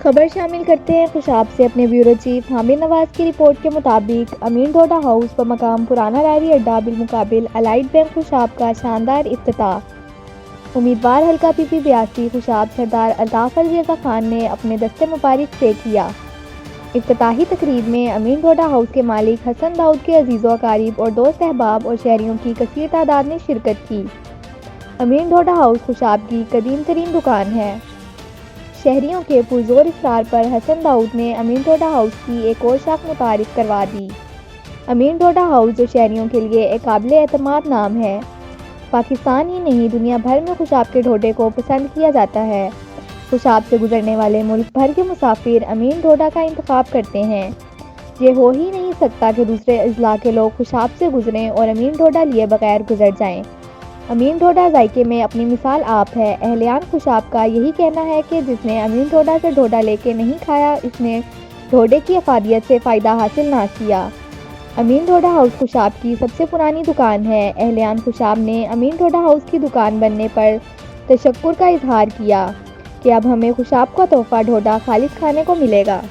خبر شامل کرتے ہیں خوشاب سے اپنے بیورو چیف حامد نواز کی رپورٹ کے مطابق امین ڈھوڈا ہاؤس بمقام پرانا ریلوے اڈہ بالمقابل الائٹ بینک خوشاب کا شاندار افتتاح۔ امیدوار حلقہ پی پی 82 خوشاب سردار الطاف رضا خان نے اپنے دستِ مبارک سے کیا۔ افتتاحی تقریب میں امین ڈھوڈا ہاؤس کے مالک حسن داؤد کے عزیز و اقارب اور دوست احباب اور شہریوں کی کثیر تعداد نے شرکت کی۔ امین ڈھوڈا ہاؤس خوشاب کی قدیم ترین دکان ہے۔ شہریوں کے پرزور اصرار پر حسن داؤد نے امین ڈھوڈا ہاؤس کی ایک اور شاخ متعارف کروا دی۔ امین ڈھوڈا ہاؤس جو شہریوں کے لیے ایک قابل اعتماد نام ہے۔ پاکستان ہی نہیں دنیا بھر میں خوشاب کے ڈھوڈے کو پسند کیا جاتا ہے۔ خوشاب سے گزرنے والے ملک بھر کے مسافر امین ڈھوڈا کا انتخاب کرتے ہیں۔ یہ ہو ہی نہیں سکتا کہ دوسرے اضلاع کے لوگ خوشاب سے گزریں اور امین ڈھوڈا لیے بغیر گزر جائیں۔ امین ڈھوڈا ذائقے میں اپنی مثال آپ ہے۔ اہلیان خوشاب کا یہی کہنا ہے کہ جس نے امین ڈھوڈا سے ڈھوڈا لے کے نہیں کھایا اس نے ڈھوڈے کی افادیت سے فائدہ حاصل نہ کیا۔ امین ڈھوڈا ہاؤس خوشاب کی سب سے پرانی دکان ہے۔ اہلیان خوشاب نے امین ڈھوڈا ہاؤس کی دکان بننے پر تشکر کا اظہار کیا کہ اب ہمیں خوشاب کا تحفہ ڈھوڈا خالص کھانے کو ملے گا۔